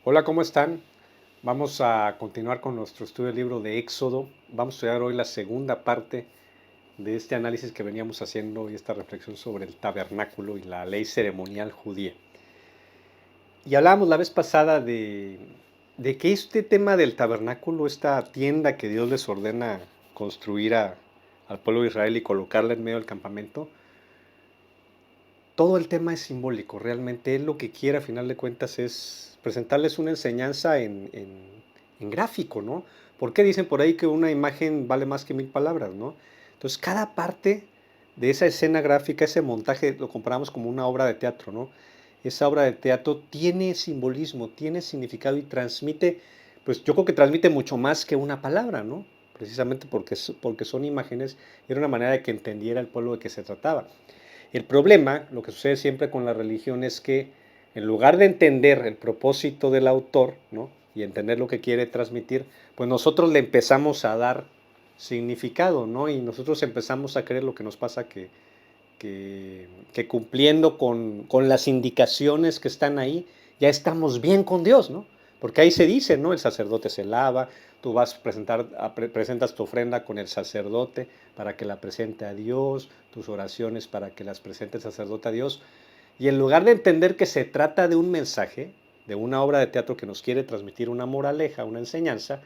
Hola, ¿cómo están? Vamos a continuar con nuestro estudio del libro de Éxodo. Vamos a estudiar hoy la segunda parte de este análisis que veníamos haciendo y esta reflexión sobre el tabernáculo y la ley ceremonial judía. Y hablábamos la vez pasada de que este tema del tabernáculo, esta tienda que Dios les ordena construir al pueblo de Israel y colocarla en medio del campamento, todo el tema es simbólico. Realmente Él lo que quiere a final de cuentas es presentarles una enseñanza en gráfico, ¿no? ¿Por qué dicen por ahí que una imagen vale más que 1000 palabras, ¿no? Entonces cada parte de esa escena gráfica, ese montaje, lo comparamos como una obra de teatro, ¿no? Esa obra de teatro tiene simbolismo, tiene significado y transmite, pues yo creo que transmite mucho más que una palabra, ¿no? Precisamente porque son imágenes, era una manera de que entendiera el pueblo de qué se trataba. El problema, lo que sucede siempre con la religión es que en lugar de entender el propósito del autor, ¿no? Y entender lo que quiere transmitir, pues nosotros le empezamos a dar significado, ¿no? Y nosotros empezamos a creer lo que nos pasa que cumpliendo con las indicaciones que están ahí, ya estamos bien con Dios, ¿no? Porque ahí se dice, ¿no? El sacerdote se lava, tú vas a presentas tu ofrenda con el sacerdote para que la presente a Dios, tus oraciones para que las presente el sacerdote a Dios. Y en lugar de entender que se trata de un mensaje, de una obra de teatro que nos quiere transmitir una moraleja, una enseñanza,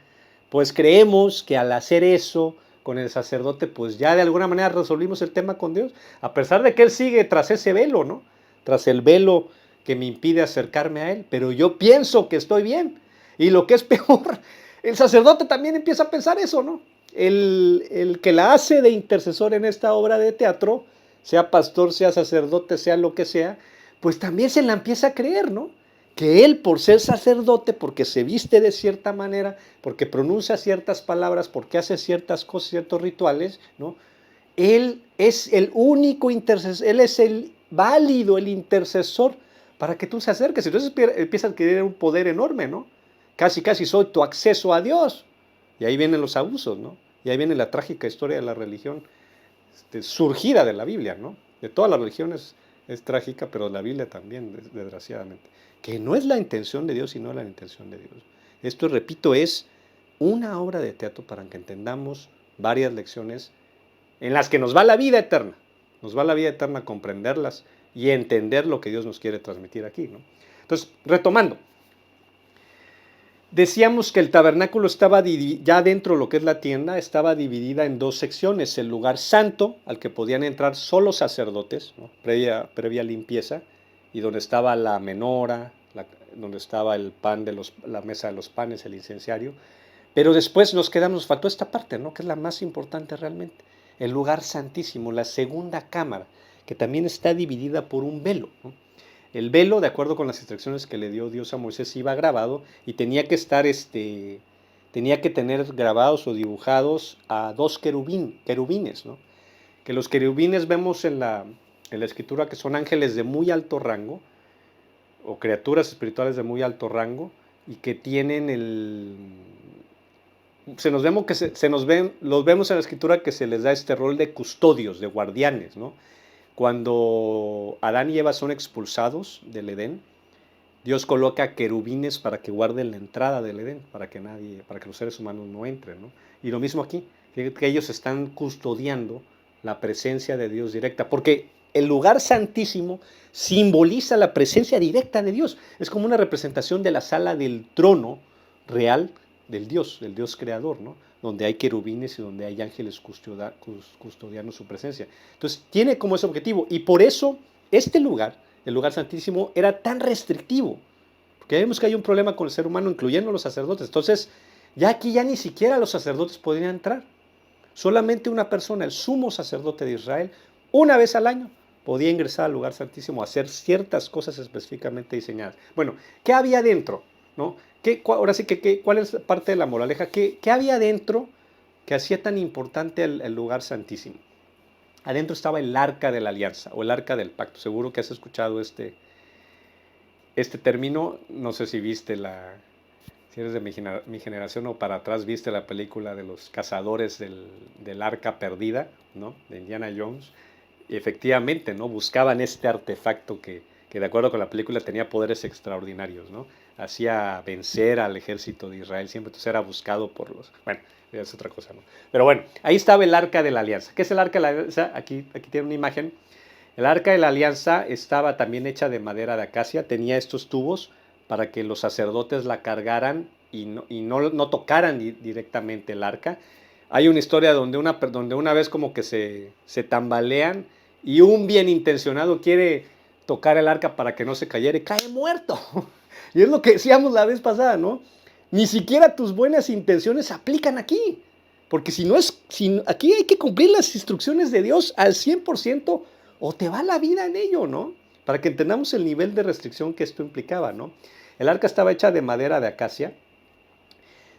pues creemos que al hacer eso con el sacerdote, pues ya de alguna manera resolvimos el tema con Dios, a pesar de que Él sigue tras ese velo, ¿no? Tras el velo que me impide acercarme a Él, pero yo pienso que estoy bien. Y lo que es peor, el sacerdote también empieza a pensar eso, ¿no? El que la hace de intercesor en esta obra de teatro, sea pastor, sea sacerdote, sea lo que sea, pues también se la empieza a creer, ¿no? Que él, por ser sacerdote, porque se viste de cierta manera, porque pronuncia ciertas palabras, porque hace ciertas cosas, ciertos rituales, ¿no? Él es el único intercesor, él es el válido, el intercesor para que tú se acerques. Entonces empieza a adquirir un poder enorme, ¿no? Casi, casi soy tu acceso a Dios. Y ahí vienen los abusos, ¿no? Y ahí viene la trágica historia de la religión surgida de la Biblia, ¿no? De todas las religiones es trágica, pero la Biblia también, desgraciadamente. Que no es la intención de Dios, sino la intención de Dios. Esto, repito, es una obra de teatro para que entendamos varias lecciones en las que nos va la vida eterna. Nos va la vida eterna comprenderlas y entender lo que Dios nos quiere transmitir aquí, ¿no? Entonces, retomando, decíamos que el tabernáculo estaba ya dentro de lo que es la tienda, estaba dividida en dos secciones: el lugar santo, al que podían entrar solo sacerdotes, ¿no? previa limpieza, y donde estaba la menora, donde estaba el pan de la mesa de los panes, el incenciario. Pero después nos faltó esta parte, ¿no? Que es la más importante realmente: el lugar santísimo, la segunda cámara, que también está dividida por un velo, ¿no? El velo, de acuerdo con las instrucciones que le dio Dios a Moisés, iba grabado y tenía que estar, tenía que tener grabados o dibujados a dos querubines, ¿no? Que los querubines vemos en la escritura que son ángeles de muy alto rango, o criaturas espirituales de muy alto rango, y que tienen los vemos en la escritura que se les da este rol de custodios, de guardianes, ¿no? Cuando Adán y Eva son expulsados del Edén, Dios coloca querubines para que guarden la entrada del Edén, para que los seres humanos no entren, ¿no? Y lo mismo aquí, que ellos están custodiando la presencia de Dios directa, porque el lugar santísimo simboliza la presencia directa de Dios. Es como una representación de la sala del trono real del Dios creador, ¿no? Donde hay querubines y donde hay ángeles custodiando su presencia. Entonces, tiene como ese objetivo, y por eso este lugar, el lugar santísimo, era tan restrictivo, porque vemos que hay un problema con el ser humano, incluyendo los sacerdotes. Entonces, ya aquí ya ni siquiera los sacerdotes podrían entrar. Solamente una persona, el sumo sacerdote de Israel, una vez al año podía ingresar al lugar santísimo a hacer ciertas cosas específicamente diseñadas. Bueno, ¿qué había dentro? ¿No? Ahora sí que, ¿cuál es parte de la moraleja? ¿Qué había dentro que hacía tan importante el lugar santísimo? Adentro estaba el arca de la alianza o el arca del pacto. Seguro que has escuchado este término. No sé si viste si eres de mi generación o para atrás, viste la película de los cazadores del arca perdida, ¿no? De Indiana Jones. Y efectivamente, ¿no? Buscaban este artefacto que de acuerdo con la película tenía poderes extraordinarios, ¿no? hacía vencer al ejército de Israel siempre, entonces era buscado por los... Bueno, es otra cosa, ¿no? Pero bueno, ahí estaba el arca de la alianza. ¿Qué es el arca de la alianza? Aquí tiene una imagen. El arca de la alianza estaba también hecha de madera de acacia, tenía estos tubos para que los sacerdotes la cargaran y no tocaran directamente el arca. Hay una historia donde una vez como que se tambalean y un bien intencionado quiere tocar el arca para que no se cayera y cae muerto. Y es lo que decíamos la vez pasada, ¿no? Ni siquiera tus buenas intenciones se aplican aquí. Porque aquí hay que cumplir las instrucciones de Dios al 100% o te va la vida en ello, ¿no? Para que entendamos el nivel de restricción que esto implicaba, ¿no? El arca estaba hecha de madera de acacia.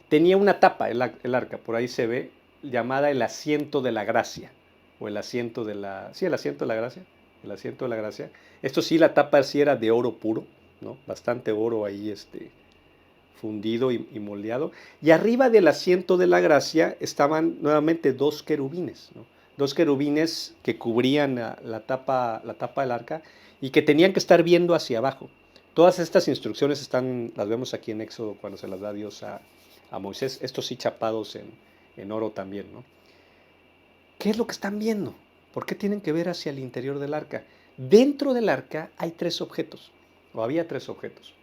Tenía una tapa, el arca, por ahí se ve, llamada el asiento de la gracia. O el asiento de la... Sí, el asiento de la gracia. El asiento de la gracia. Esto sí, la tapa sí era de oro puro, ¿no? Bastante oro ahí, fundido y moldeado. Y arriba del asiento de la gracia estaban nuevamente dos querubines, ¿no? Dos querubines que cubrían la tapa del arca y que tenían que estar viendo hacia abajo. Todas estas instrucciones las vemos aquí en Éxodo cuando se las da Dios a Moisés, estos sí chapados en oro también, ¿no? ¿Qué es lo que están viendo? ¿Por qué tienen que ver hacia el interior del arca? Dentro del arca hay tres objetos, o había tres objetos.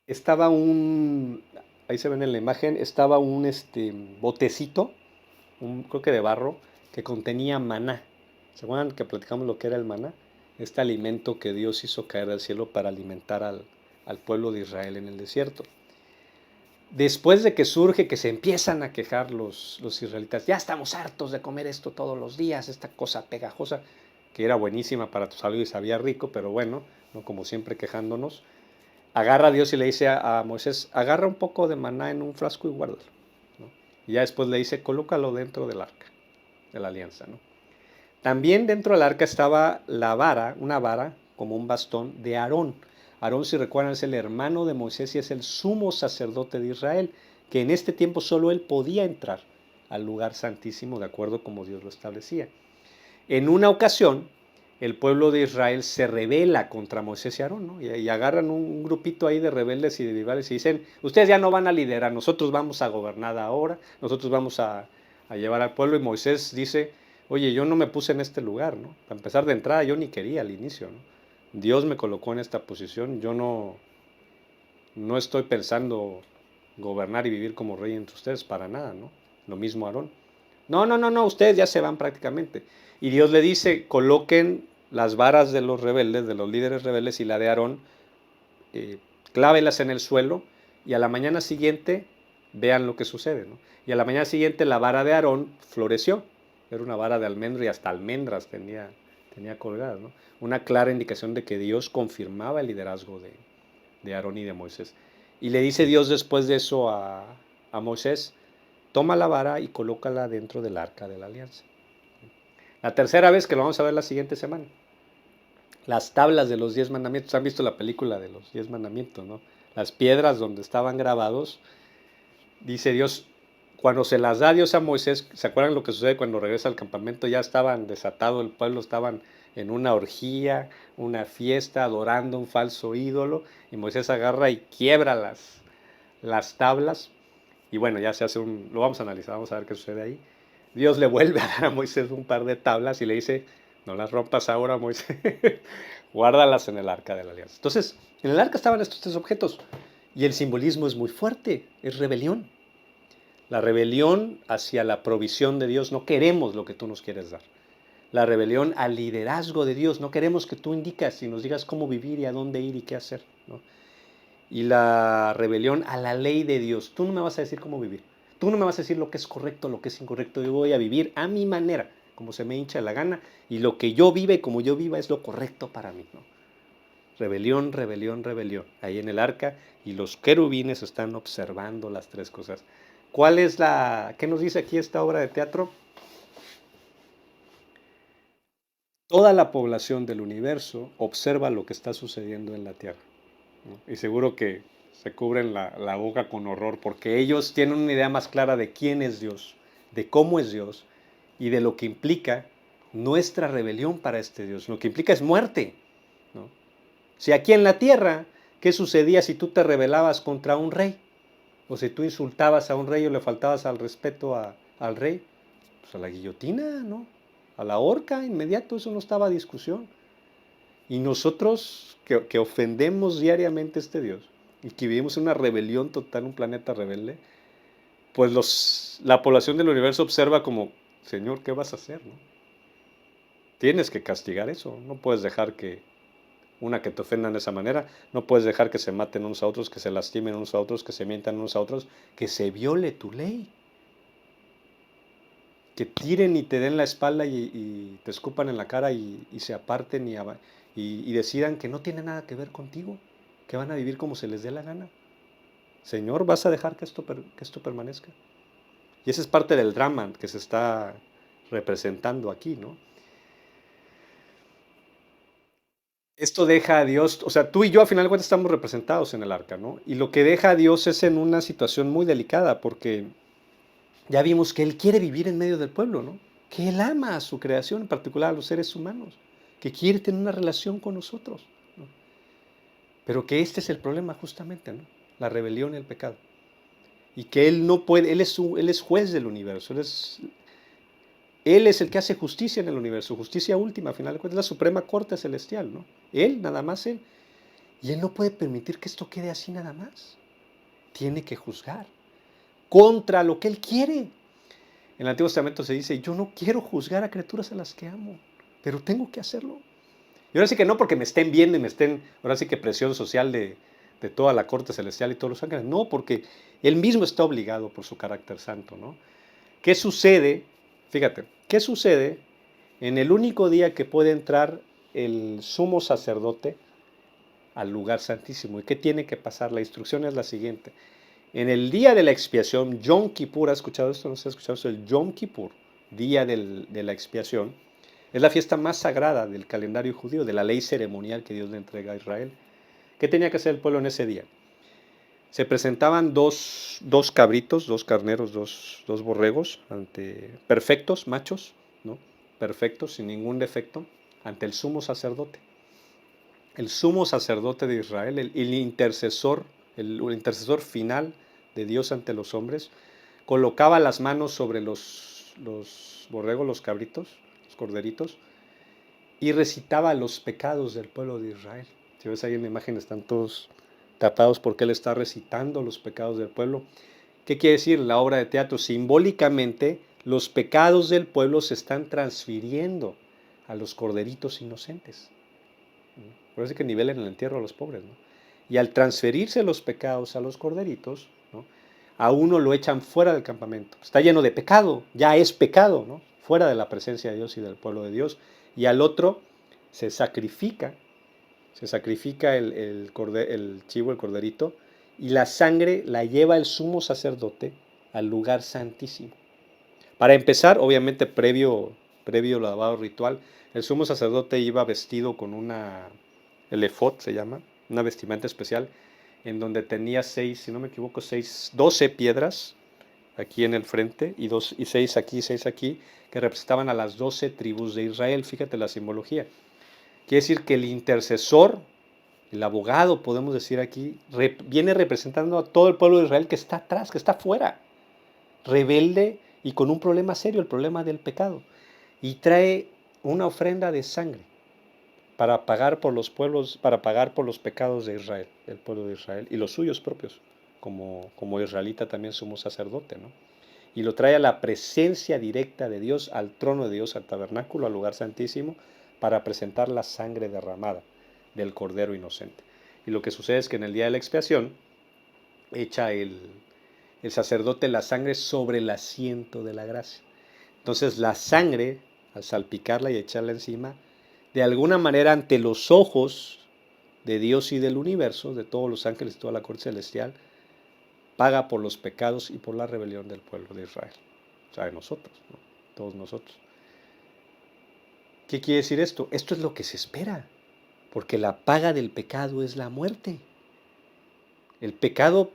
Estaba ahí se ven en la imagen, estaba un botecito, creo que de barro, que contenía maná. ¿Se acuerdan que platicamos lo que era el maná? Este alimento que Dios hizo caer del cielo para alimentar al pueblo de Israel en el desierto. Después de que surge, que se empiezan a quejar los israelitas, ya estamos hartos de comer esto todos los días, esta cosa pegajosa, que era buenísima para tu salud y sabía rico, pero bueno, no como siempre quejándonos. Agarra a Dios y le dice a Moisés, agarra un poco de maná en un frasco y guárdalo, ¿no? Y ya después le dice, colócalo dentro del arca de la alianza, ¿no? También dentro del arca estaba una vara, como un bastón de Aarón. Aarón, si recuerdan, es el hermano de Moisés y es el sumo sacerdote de Israel, que en este tiempo solo él podía entrar al lugar santísimo de acuerdo como Dios lo establecía. En una ocasión, el pueblo de Israel se rebela contra Moisés y Aarón, ¿no? Y agarran un grupito ahí de rebeldes y de rivales y dicen, ustedes ya no van a liderar, nosotros vamos a gobernar ahora, nosotros vamos a llevar al pueblo. Y Moisés dice, oye, yo no me puse en este lugar, ¿no? Para empezar de entrada, yo ni quería al inicio, ¿no? Dios me colocó en esta posición, yo no estoy pensando gobernar y vivir como rey entre ustedes, para nada, ¿no? Lo mismo Aarón. No, ustedes ya se van prácticamente. Y Dios le dice, coloquen las varas de los rebeldes, de los líderes rebeldes y la de Aarón, clávelas en el suelo y a la mañana siguiente vean lo que sucede, ¿no? Y a la mañana siguiente la vara de Aarón floreció. Era una vara de almendro y hasta almendras tenía colgadas, ¿no? Una clara indicación de que Dios confirmaba el liderazgo de Aarón y de Moisés. Y le dice Dios después de eso a Moisés, toma la vara y colócala dentro del arca de la alianza. La tercera vez, que lo vamos a ver la siguiente semana, las tablas de los 10 mandamientos. ¿Han visto la película de los 10 mandamientos, no? Las piedras donde estaban grabados, dice Dios, cuando se las da Dios a Moisés, ¿se acuerdan lo que sucede cuando regresa al campamento? Ya estaban desatados, el pueblo estaban en una orgía, una fiesta, adorando un falso ídolo, y Moisés agarra y quiebra las tablas, y bueno, ya se hace lo vamos a analizar, vamos a ver qué sucede ahí. Dios le vuelve a dar a Moisés un par de tablas y le dice, no las rompas ahora, Moisés, guárdalas en el arca de la alianza. Entonces, en el arca estaban estos tres objetos, y el simbolismo es muy fuerte, es rebelión. La rebelión hacia la provisión de Dios, no queremos lo que tú nos quieres dar. La rebelión al liderazgo de Dios, no queremos que tú indicas y nos digas cómo vivir y a dónde ir y qué hacer, ¿no? Y la rebelión a la ley de Dios, tú no me vas a decir cómo vivir, tú no me vas a decir lo que es correcto, lo que es incorrecto, yo voy a vivir a mi manera, como se me hincha la gana, y lo que yo vive, como yo viva, es lo correcto para mí, ¿no? Rebelión, rebelión, rebelión, ahí en el arca, y los querubines están observando las tres cosas. ¿Qué nos dice aquí esta obra de teatro? Toda la población del universo observa lo que está sucediendo en la Tierra, ¿no? Y seguro que se cubren la boca con horror porque ellos tienen una idea más clara de quién es Dios, de cómo es Dios y de lo que implica nuestra rebelión para este Dios. Lo que implica es muerte, ¿no? Si aquí en la tierra, ¿qué sucedía si tú te rebelabas contra un rey? O si tú insultabas a un rey o le faltabas al respeto al rey, pues a la guillotina, ¿no? A la horca, inmediato, eso no estaba a discusión. Y nosotros que ofendemos diariamente a este Dios y que vivimos en una rebelión total, un planeta rebelde, pues la población del universo observa como, Señor, ¿qué vas a hacer? ¿No? Tienes que castigar eso, no puedes dejar que te ofendan de esa manera, no puedes dejar que se maten unos a otros, que se lastimen unos a otros, que se mientan unos a otros, que se viole tu ley, que tiren y te den la espalda y te escupan en la cara y se aparten y decidan que no tiene nada que ver contigo, que van a vivir como se les dé la gana. Señor, ¿vas a dejar que esto permanezca? Y ese es parte del drama que se está representando aquí, ¿no? Esto deja a Dios, o sea, tú y yo a final de cuentas estamos representados en el arca, ¿no? Y lo que deja a Dios es en una situación muy delicada, porque ya vimos que Él quiere vivir en medio del pueblo, ¿no? Que Él ama a su creación, en particular a los seres humanos, que quiere tener una relación con nosotros, ¿no? Pero que este es el problema justamente, ¿no? La rebelión y el pecado. Y que Él no puede, Él es juez del universo, Él es el que hace justicia en el universo, justicia última, al final de cuentas, la Suprema Corte Celestial, ¿no? Él, nada más Él. Y Él no puede permitir que esto quede así nada más. Tiene que juzgar contra lo que Él quiere. En el Antiguo Testamento se dice, yo no quiero juzgar a criaturas a las que amo, pero tengo que hacerlo. Y ahora sí que no porque me estén viendo y me estén, ahora sí que presión social de toda la corte celestial y todos los ángeles, no, porque Él mismo está obligado por su carácter santo, ¿no? ¿Qué sucede? Fíjate, ¿qué sucede en el único día que puede entrar el sumo sacerdote al lugar santísimo? ¿Y qué tiene que pasar? La instrucción es la siguiente. En el día de la expiación, Yom Kippur, ¿has escuchado esto? ¿No se ha escuchado esto? El Yom Kippur, día de la expiación, es la fiesta más sagrada del calendario judío, de la ley ceremonial que Dios le entrega a Israel. ¿Qué tenía que hacer el pueblo en ese día? Se presentaban dos cabritos, dos carneros, dos borregos, perfectos, machos, ¿no? Perfectos, sin ningún defecto, ante el sumo sacerdote. El sumo sacerdote de Israel, el intercesor final de Dios ante los hombres, colocaba las manos sobre los borregos, los cabritos, los corderitos, y recitaba los pecados del pueblo de Israel. Si ves ahí en la imagen están todos tapados porque él está recitando los pecados del pueblo. ¿Qué quiere decir la obra de teatro? Simbólicamente, los pecados del pueblo se están transfiriendo a los corderitos inocentes. Por eso es que nivelen el entierro a los pobres, ¿no? Y al transferirse los pecados a los corderitos, ¿no? A uno lo echan fuera del campamento. Está lleno de pecado, ya es pecado, ¿no? Fuera de la presencia de Dios y del pueblo de Dios. Y al otro se sacrifica el chivo, el corderito, y la sangre la lleva el sumo sacerdote al lugar santísimo. Para empezar, obviamente previo lavado ritual, el sumo sacerdote iba vestido con el efod se llama, una vestimenta especial, en donde tenía 6, si no me equivoco, 12 piedras aquí en el frente y 6 aquí, que representaban a las 12 tribus de Israel. Fíjate la simbología. Quiere decir que el intercesor, el abogado, podemos decir aquí, viene representando a todo el pueblo de Israel que está atrás, que está afuera, rebelde y con un problema serio, el problema del pecado. Y trae una ofrenda de sangre para pagar por los pecados de Israel, del pueblo de Israel, y los suyos propios, como israelita también somos sacerdote, ¿no? Y lo trae a la presencia directa de Dios, al trono de Dios, al tabernáculo, al lugar santísimo, para presentar la sangre derramada del cordero inocente. Y lo que sucede es que en el día de la expiación echa el sacerdote la sangre sobre el asiento de la gracia. Entonces la sangre, al salpicarla y echarla encima, de alguna manera ante los ojos de Dios y del universo, de todos los ángeles y toda la corte celestial, paga por los pecados y por la rebelión del pueblo de Israel. O sea, de nosotros, ¿no? Todos nosotros. ¿Qué quiere decir esto? Esto es lo que se espera, porque la paga del pecado es la muerte. El pecado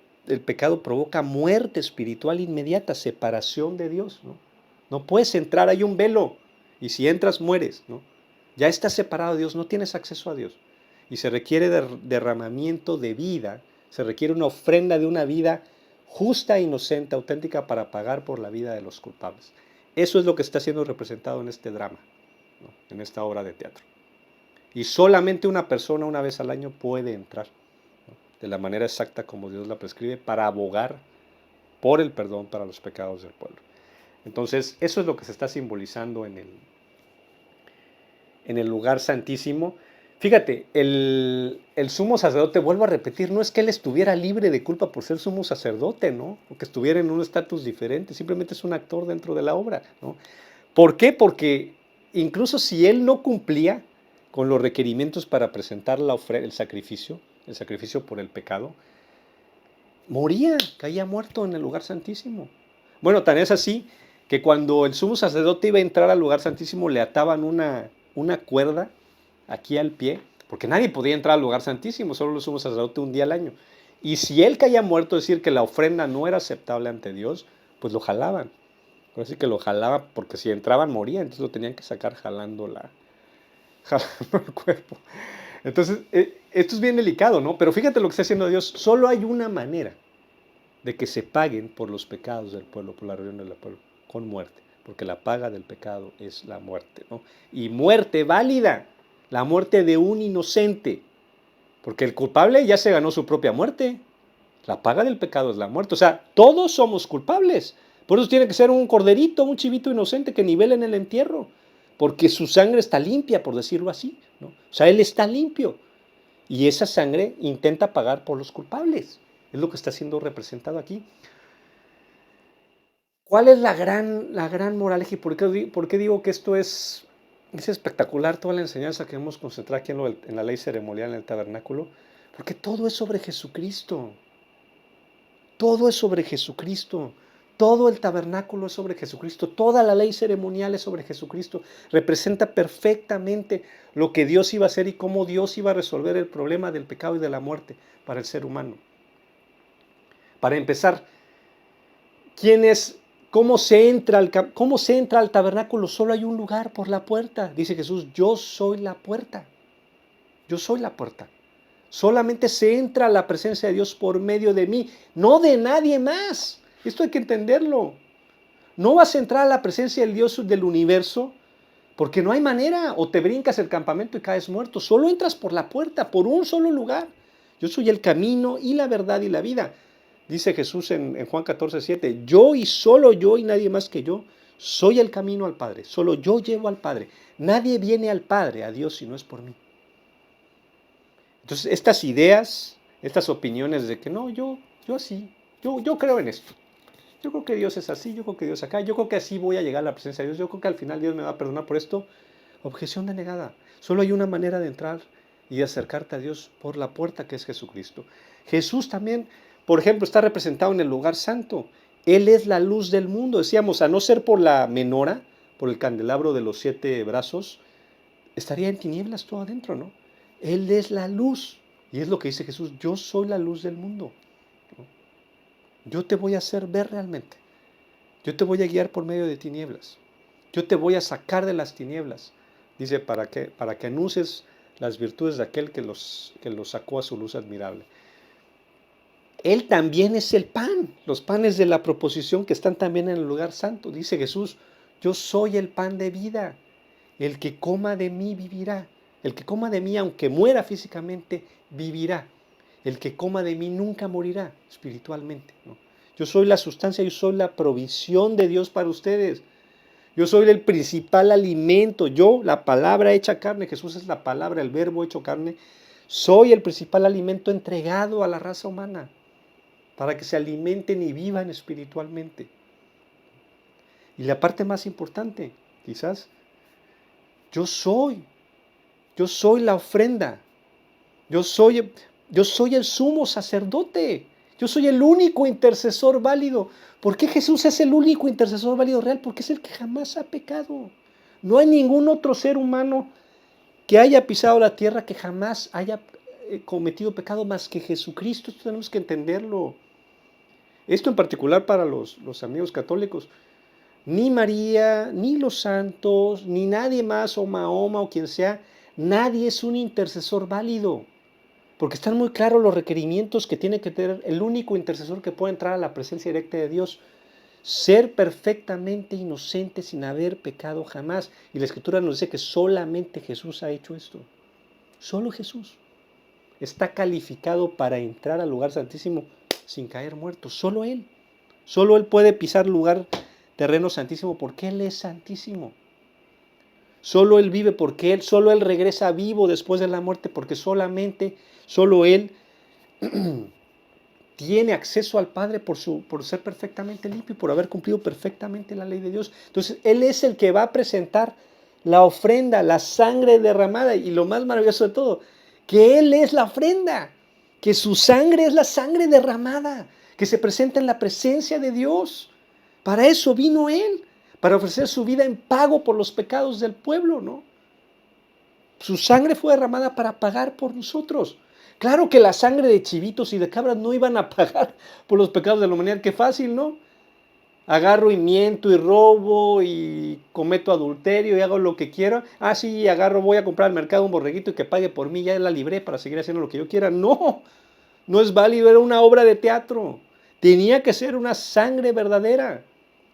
provoca muerte espiritual inmediata, separación de Dios, ¿no? No puedes entrar, hay un velo, y si entras mueres, ¿no? Ya estás separado de Dios, no tienes acceso a Dios. y se requiere derramamiento de vida, se requiere una ofrenda de una vida justa, inocente, auténtica para pagar por la vida de los culpables. Eso es lo que está siendo representado en este drama, ¿no? En esta obra de teatro. Y solamente una persona una vez al año puede entrar, ¿no? De la manera exacta como Dios la prescribe para abogar por el perdón para los pecados del pueblo. Entonces, eso es lo que se está simbolizando en el lugar santísimo. Fíjate, el sumo sacerdote, vuelvo a repetir, no es que él estuviera libre de culpa por ser sumo sacerdote, ¿no? O que estuviera en un estatus diferente, simplemente es un actor dentro de la obra, ¿no? ¿Por qué? Porque incluso si él no cumplía con los requerimientos para presentar el sacrificio por el pecado, moría, caía muerto en el lugar santísimo. Bueno, tan es así que cuando el sumo sacerdote iba a entrar al lugar santísimo le ataban una cuerda aquí al pie, porque nadie podía entrar al lugar santísimo, solo el sumo sacerdote un día al año. Y si él caía muerto, es decir, que la ofrenda no era aceptable ante Dios, pues lo jalaban. Así que lo jalaban porque si entraban moría, entonces lo tenían que sacar jalando el cuerpo. Entonces, esto es bien delicado, ¿no? Pero fíjate lo que está haciendo Dios. Solo hay una manera de que se paguen por los pecados del pueblo, por la rebelión del pueblo, con muerte. Porque la paga del pecado es la muerte, ¿no? Y muerte válida, la muerte de un inocente. Porque el culpable ya se ganó su propia muerte. La paga del pecado es la muerte. O sea, todos somos culpables. Por eso tiene que ser un corderito, un chivito inocente que nivelen el entierro. Porque su sangre está limpia, por decirlo así, ¿no? O sea, él está limpio. Y esa sangre intenta pagar por los culpables. Es lo que está siendo representado aquí. ¿Cuál es la gran moraleja y por qué digo que esto es espectacular, toda la enseñanza que hemos concentrado aquí en la ley ceremonial en el tabernáculo? Porque todo es sobre Jesucristo. Todo es sobre Jesucristo. Todo el tabernáculo es sobre Jesucristo. Toda la ley ceremonial es sobre Jesucristo. Representa perfectamente lo que Dios iba a hacer y cómo Dios iba a resolver el problema del pecado y de la muerte para el ser humano. Para empezar, ¿cómo se entra al tabernáculo? Solo hay un lugar, por la puerta. Dice Jesús, yo soy la puerta. Yo soy la puerta. Solamente se entra a la presencia de Dios por medio de mí, no de nadie más. Esto hay que entenderlo. No vas a entrar a la presencia del Dios del universo porque no hay manera. O te brincas el campamento y caes muerto. Solo entras por la puerta, por un solo lugar. Yo soy el camino y la verdad y la vida. Dice Jesús en Juan 14:7, yo y solo yo y nadie más que yo, soy el camino al Padre. Solo yo llevo al Padre. Nadie viene al Padre, a Dios, si no es por mí. Entonces, estas ideas, estas opiniones de que no, yo creo en esto. Yo creo que Dios es así, yo creo que Dios acá, yo creo que así voy a llegar a la presencia de Dios, yo creo que al final Dios me va a perdonar por esto. Objeción denegada. Solo hay una manera de entrar y de acercarte a Dios por la puerta que es Jesucristo. Jesús también, por ejemplo, está representado en el lugar santo. Él es la luz del mundo. Decíamos, a no ser por la menora, por el candelabro de los 7 brazos, estaría en tinieblas todo adentro, ¿no? Él es la luz. Y es lo que dice Jesús, yo soy la luz del mundo. Yo te voy a hacer ver realmente. Yo te voy a guiar por medio de tinieblas. Yo te voy a sacar de las tinieblas. Dice, para que anuncies las virtudes de aquel que los sacó a su luz admirable. Él también es el pan, los panes de la proposición que están también en el lugar santo. Dice Jesús, yo soy el pan de vida. El que coma de mí vivirá. El que coma de mí, aunque muera físicamente, vivirá. El que coma de mí nunca morirá espiritualmente, ¿no? Yo soy la sustancia, yo soy la provisión de Dios para ustedes. Yo soy el principal alimento. Yo, la palabra hecha carne, Jesús es la palabra, el verbo hecho carne. Soy el principal alimento entregado a la raza humana para que se alimenten y vivan espiritualmente. Y la parte más importante, quizás, yo soy la ofrenda. Yo soy el sumo sacerdote. Yo soy el único intercesor válido. ¿Por qué Jesús es el único intercesor válido real? Porque es el que jamás ha pecado. No hay ningún otro ser humano que haya pisado la tierra que jamás haya cometido pecado más que Jesucristo. Esto tenemos que entenderlo. Esto en particular para los amigos católicos. Ni María, ni los santos, ni nadie más, o Mahoma, o quien sea, Nadie es un intercesor válido, porque están muy claros los requerimientos que tiene que tener el único intercesor que puede entrar a la presencia directa de Dios. Ser perfectamente inocente sin haber pecado jamás. Y la Escritura nos dice que solamente Jesús ha hecho esto. Solo Jesús está calificado para entrar al lugar santísimo sin caer muerto. Solo Él. Solo Él puede pisar lugar terreno santísimo porque Él es santísimo. Solo Él vive porque solo Él regresa vivo después de la muerte porque solo Él tiene acceso al Padre por ser perfectamente limpio y por haber cumplido perfectamente la ley de Dios. Entonces, Él es el que va a presentar la ofrenda, la sangre derramada. Y lo más maravilloso de todo, que Él es la ofrenda, que su sangre es la sangre derramada, que se presenta en la presencia de Dios. Para eso vino Él, para ofrecer su vida en pago por los pecados del pueblo, ¿no? Su sangre fue derramada para pagar por nosotros. Claro que la sangre de chivitos y de cabras no iban a pagar por los pecados de la humanidad. Qué fácil, ¿no? Agarro y miento y robo y cometo adulterio y hago lo que quiera. Ah, sí, voy a comprar al mercado un borreguito y que pague por mí, ya la libré para seguir haciendo lo que yo quiera. No, no es válido, era una obra de teatro. Tenía que ser una sangre verdadera.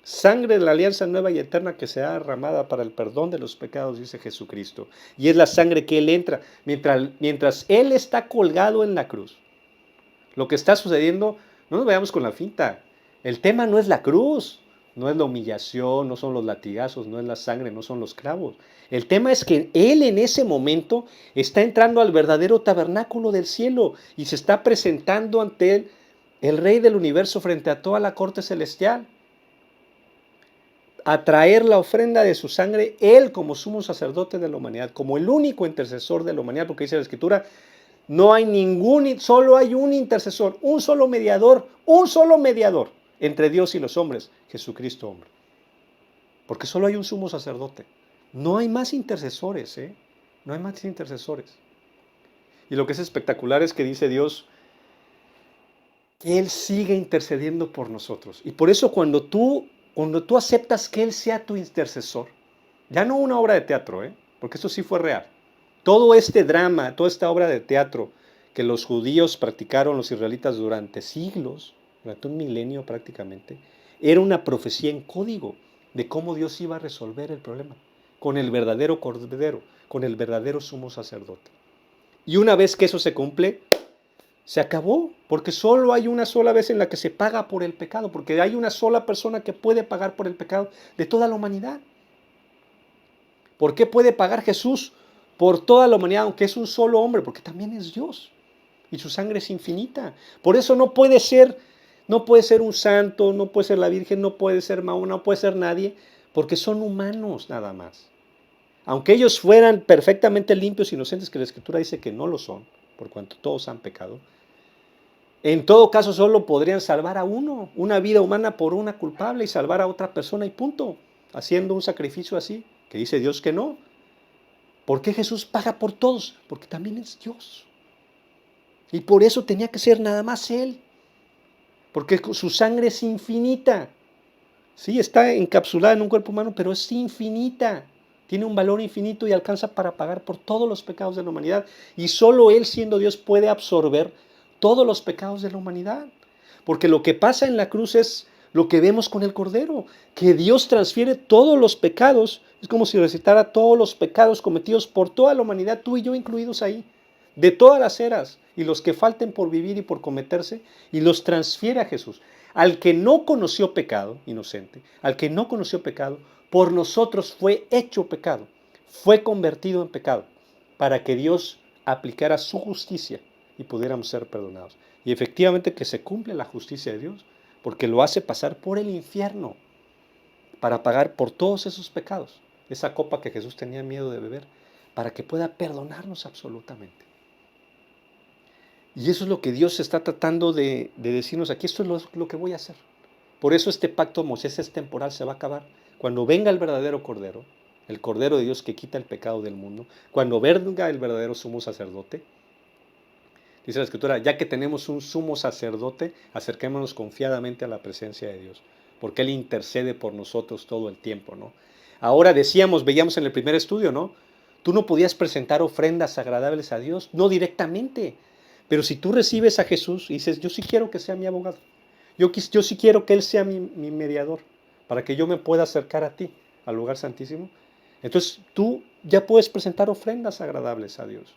Sangre de la alianza nueva y eterna que será derramada para el perdón de los pecados, dice Jesucristo. Y es la sangre que Él entra. Mientras Él está colgado en la cruz, lo que está sucediendo, no nos vayamos con la finta. El tema no es la cruz, no es la humillación, no son los latigazos, no es la sangre, no son los clavos. El tema es que Él en ese momento está entrando al verdadero tabernáculo del cielo y se está presentando ante Él, el Rey del universo, frente a toda la corte celestial, a traer la ofrenda de su sangre, Él como sumo sacerdote de la humanidad, como el único intercesor de la humanidad, porque dice la Escritura, no hay solo hay un intercesor, un solo mediador entre Dios y los hombres, Jesucristo hombre. Porque solo hay un sumo sacerdote. No hay más intercesores, ¿eh? No hay más intercesores. Y lo que es espectacular es que dice Dios que Él sigue intercediendo por nosotros. Y por eso cuando tú aceptas que Él sea tu intercesor, ya no una obra de teatro, porque eso sí fue real. Todo este drama, toda esta obra de teatro que los judíos practicaron, los israelitas durante siglos, durante un milenio prácticamente, era una profecía en código de cómo Dios iba a resolver el problema con el verdadero cordero, con el verdadero sumo sacerdote. Y una vez que eso se cumple, se acabó, porque solo hay una sola vez en la que se paga por el pecado, porque hay una sola persona que puede pagar por el pecado de toda la humanidad. ¿Por qué puede pagar Jesús por toda la humanidad, aunque es un solo hombre? Porque también es Dios y su sangre es infinita. Por eso no puede ser un santo, no puede ser la Virgen, no puede ser Mahoma, no puede ser nadie, porque son humanos nada más. Aunque ellos fueran perfectamente limpios, inocentes, que la Escritura dice que no lo son, por cuanto todos han pecado, en todo caso solo podrían salvar a uno, una vida humana por una culpable y salvar a otra persona y punto, haciendo un sacrificio así, que dice Dios que no. ¿Por qué Jesús paga por todos? Porque también es Dios. Y por eso tenía que ser nada más Él, porque su sangre es infinita. Sí, está encapsulada en un cuerpo humano, pero es infinita. Tiene un valor infinito y alcanza para pagar por todos los pecados de la humanidad. Y solo Él, siendo Dios, puede absorber todos los pecados de la humanidad. Porque lo que pasa en la cruz es lo que vemos con el Cordero, que Dios transfiere todos los pecados. Es como si recitara todos los pecados cometidos por toda la humanidad, tú y yo incluidos ahí, de todas las eras y los que falten por vivir y por cometerse, y los transfiere a Jesús. Al que no conoció pecado, inocente, al que no conoció pecado, por nosotros fue hecho pecado, fue convertido en pecado, para que Dios aplicara su justicia y pudiéramos ser perdonados. Y efectivamente que se cumple la justicia de Dios, porque lo hace pasar por el infierno para pagar por todos esos pecados, esa copa que Jesús tenía miedo de beber, para que pueda perdonarnos absolutamente. Y eso es lo que Dios está tratando de decirnos aquí, esto es lo que voy a hacer. Por eso este pacto de Moisés es temporal, se va a acabar. Cuando venga el verdadero Cordero, el Cordero de Dios que quita el pecado del mundo, cuando venga el verdadero sumo sacerdote, dice la Escritura, ya que tenemos un sumo sacerdote, acerquémonos confiadamente a la presencia de Dios, porque Él intercede por nosotros todo el tiempo, ¿no? Ahora veíamos en el primer estudio, ¿no? Tú no podías presentar ofrendas agradables a Dios, no directamente. Pero si tú recibes a Jesús y dices, yo sí quiero que sea mi abogado, yo sí quiero que Él sea mi mediador, para que yo me pueda acercar a ti, al lugar santísimo, entonces tú ya puedes presentar ofrendas agradables a Dios.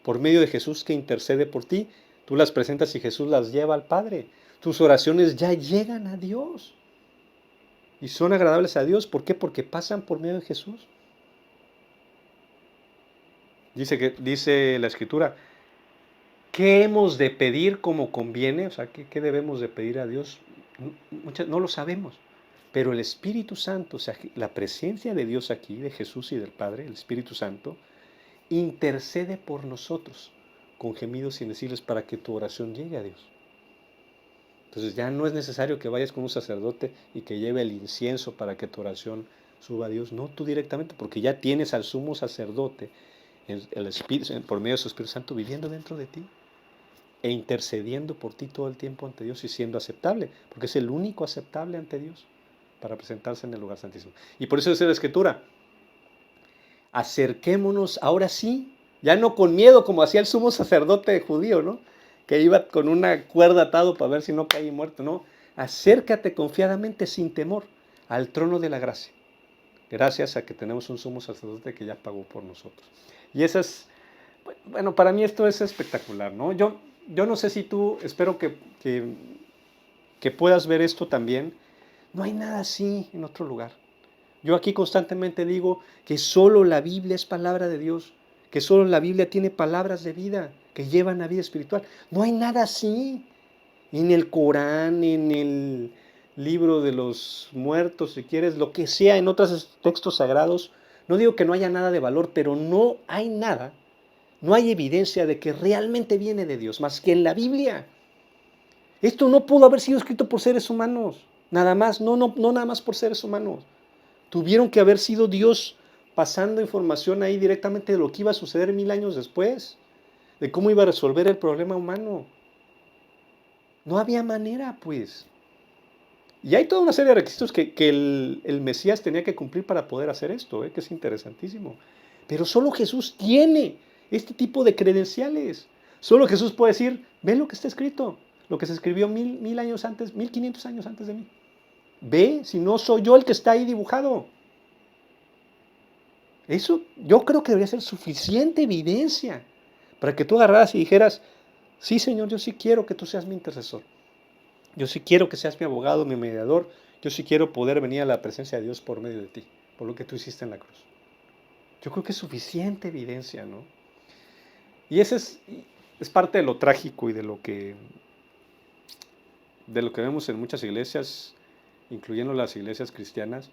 Por medio de Jesús que intercede por ti, tú las presentas y Jesús las lleva al Padre. Tus oraciones ya llegan a Dios. Y son agradables a Dios. ¿Por qué? Porque pasan por medio de Jesús. Dice la Escritura, ¿qué hemos de pedir como conviene? O sea, ¿qué debemos de pedir a Dios? No lo sabemos. Pero el Espíritu Santo, o sea, la presencia de Dios aquí, de Jesús y del Padre, el Espíritu Santo, intercede por nosotros con gemidos indecibles para que tu oración llegue a Dios. Entonces ya no es necesario que vayas con un sacerdote y que lleve el incienso para que tu oración suba a Dios. No, tú directamente, porque ya tienes al sumo sacerdote, el Espíritu, por medio de su Espíritu Santo, viviendo dentro de ti e intercediendo por ti todo el tiempo ante Dios y siendo aceptable, porque es el único aceptable ante Dios para presentarse en el lugar santísimo. Y por eso dice la Escritura, acerquémonos ahora sí, ya no con miedo como hacía el sumo sacerdote judío, ¿no? Que iba con una cuerda atado para ver si no caía muerto, ¿no? Acércate confiadamente sin temor al trono de la gracia, gracias a que tenemos un sumo sacerdote que ya pagó por nosotros. Y esa es, bueno, para mí esto es espectacular, ¿no? Yo no sé si tú, espero que puedas ver esto también. No hay nada así en otro lugar. Yo aquí constantemente digo que solo la Biblia es palabra de Dios, que solo la Biblia tiene palabras de vida que llevan a vida espiritual. No hay nada así. En el Corán, en el libro de los muertos, si quieres, lo que sea, en otros textos sagrados. No digo que no haya nada de valor, pero no hay nada, no hay evidencia de que realmente viene de Dios, más que en la Biblia. Esto no pudo haber sido escrito por seres humanos, nada más, no nada más por seres humanos. Tuvieron que haber sido Dios pasando información ahí directamente de lo que iba a suceder 1000 años después, de cómo iba a resolver el problema humano. No había manera, pues. Y hay toda una serie de requisitos que el Mesías tenía que cumplir para poder hacer esto, que es interesantísimo. Pero solo Jesús tiene este tipo de credenciales. Solo Jesús puede decir, ve lo que está escrito, lo que se escribió 1000 años antes, 1500 años antes de mí. Ve, si no soy yo el que está ahí dibujado. Eso yo creo que debería ser suficiente evidencia para que tú agarraras y dijeras, sí Señor, yo sí quiero que tú seas mi intercesor. Yo sí quiero que seas mi abogado, mi mediador. Yo sí quiero poder venir a la presencia de Dios por medio de ti, por lo que tú hiciste en la cruz. Yo creo que es suficiente evidencia, ¿no? Y ese es parte de lo trágico y de lo que vemos en muchas iglesias, incluyendo las iglesias cristianas,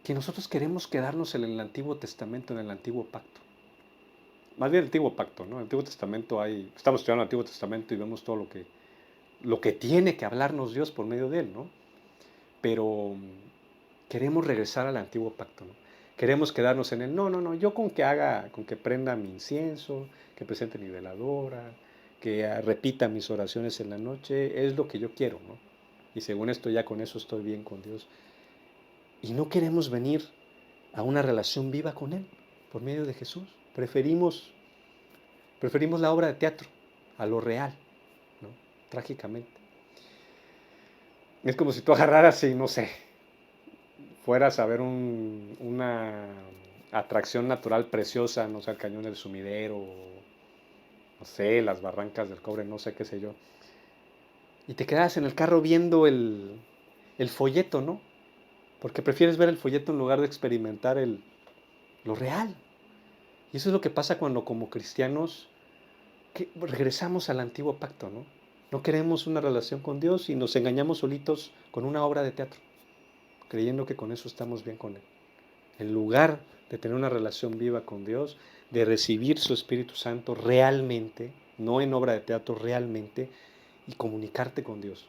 que nosotros queremos quedarnos en el Antiguo Testamento, en el Antiguo Pacto. Más bien el Antiguo Pacto, ¿no? En el Antiguo Testamento estamos estudiando el Antiguo Testamento y vemos todo lo que tiene que hablarnos Dios por medio de él, ¿no? Pero queremos regresar al Antiguo Pacto, ¿no? Queremos quedarnos en el, no, yo con que prenda mi incienso, que presente mi veladora, que repita mis oraciones en la noche, es lo que yo quiero, ¿no? Y según esto ya con eso estoy bien con Dios. Y no queremos venir a una relación viva con Él por medio de Jesús. Preferimos la obra de teatro a lo real, ¿no? Trágicamente. Es como si tú agarraras y, no sé, fueras a ver una atracción natural preciosa, no sé, el Cañón del Sumidero, no sé, las Barrancas del Cobre, no sé qué sé yo, y te quedas en el carro viendo el folleto, ¿no? Porque prefieres ver el folleto en lugar de experimentar lo real. Y eso es lo que pasa cuando como cristianos regresamos al antiguo pacto, ¿no? No queremos una relación con Dios y nos engañamos solitos con una obra de teatro, creyendo que con eso estamos bien con Él. En lugar de tener una relación viva con Dios, de recibir su Espíritu Santo realmente, no en obra de teatro, realmente, y comunicarte con Dios.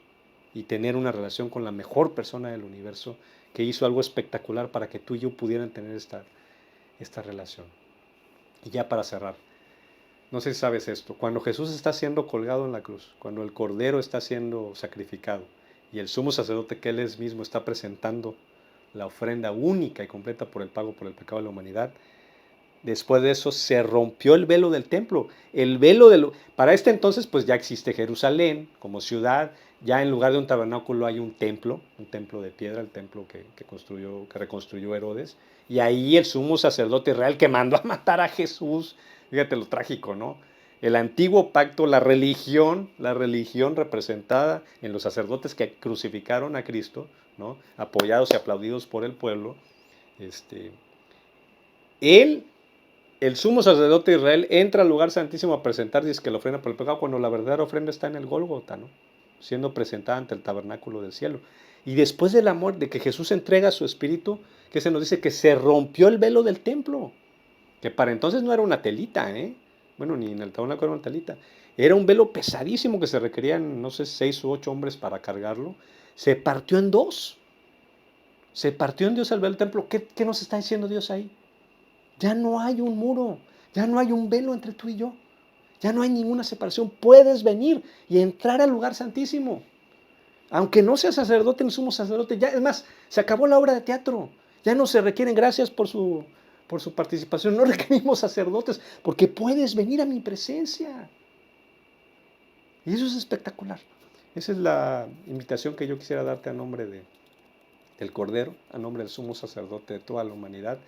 Y tener una relación con la mejor persona del universo que hizo algo espectacular para que tú y yo pudieran tener esta relación. Y ya para cerrar, no sé si sabes esto, cuando Jesús está siendo colgado en la cruz, cuando el Cordero está siendo sacrificado y el sumo sacerdote que Él es mismo está presentando la ofrenda única y completa por el pago por el pecado de la humanidad, Después de eso se rompió el velo del templo. Para este entonces pues ya existe Jerusalén como ciudad. Ya en lugar de un tabernáculo hay un templo de piedra, el templo que reconstruyó Herodes. Y ahí el sumo sacerdote Israel que mandó a matar a Jesús. Fíjate lo trágico, ¿no? El antiguo pacto, la religión representada en los sacerdotes que crucificaron a Cristo, ¿no? Apoyados y aplaudidos por el pueblo. Este, él el sumo sacerdote de Israel entra al lugar santísimo a presentar, dice que la ofrenda por el pecado, cuando la verdadera ofrenda está en el Gólgota, ¿no? Siendo presentada ante el tabernáculo del cielo. Y después del amor, de que Jesús entrega su espíritu, que se nos dice que se rompió el velo del templo, que para entonces no era una telita, ¿eh? Bueno, ni en el tabernáculo era una telita. Era un velo pesadísimo que se requerían, no sé, 6 u 8 hombres para cargarlo. Se partió en dos. Se partió en Dios el velo del templo. ¿Qué nos está diciendo Dios ahí? Ya no hay un muro, ya no hay un velo entre tú y yo, ya no hay ninguna separación. Puedes venir y entrar al lugar santísimo. Aunque no seas sacerdote ni sumo sacerdote, ya es más, se acabó la obra de teatro. Ya no se requieren gracias por su participación. No requerimos sacerdotes porque puedes venir a mi presencia. Y eso es espectacular. Esa es la invitación que yo quisiera darte a nombre del Cordero, a nombre del sumo sacerdote de toda la humanidad,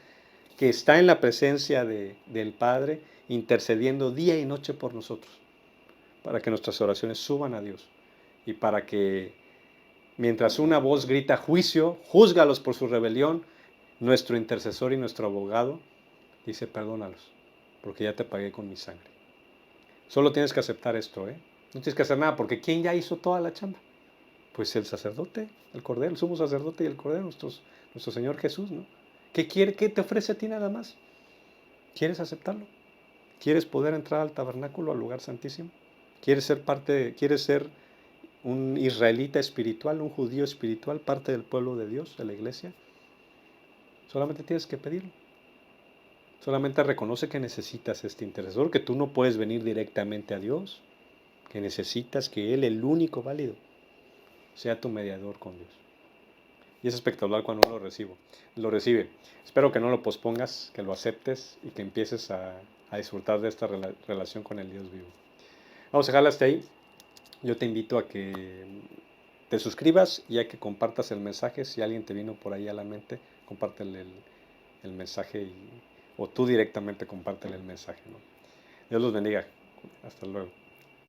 que está en la presencia del Padre, intercediendo día y noche por nosotros, para que nuestras oraciones suban a Dios y para que mientras una voz grita juicio, júzgalos por su rebelión, nuestro intercesor y nuestro abogado dice perdónalos, porque ya te pagué con mi sangre. Solo tienes que aceptar esto, ¿eh? No tienes que hacer nada, porque ¿quién ya hizo toda la chamba? Pues el sacerdote, el Cordero, el sumo sacerdote y el Cordero, nuestro Señor Jesús, ¿no? ¿Qué te ofrece a ti nada más? ¿Quieres aceptarlo? ¿Quieres poder entrar al tabernáculo, al lugar santísimo? ¿Quieres ser un israelita espiritual, un judío espiritual, parte del pueblo de Dios, de la iglesia? Solamente tienes que pedirlo. Solamente reconoce que necesitas este intercesor, que tú no puedes venir directamente a Dios, que necesitas que Él, el único válido, sea tu mediador con Dios. Y es espectacular cuando uno lo recibe. Espero que no lo pospongas, que lo aceptes y que empieces a disfrutar de esta relación con el Dios vivo. Vamos a dejarla hasta ahí. Yo te invito a que te suscribas y a que compartas el mensaje. Si alguien te vino por ahí a la mente, compártele el mensaje o tú directamente compártele el mensaje, ¿no? Dios los bendiga. Hasta luego.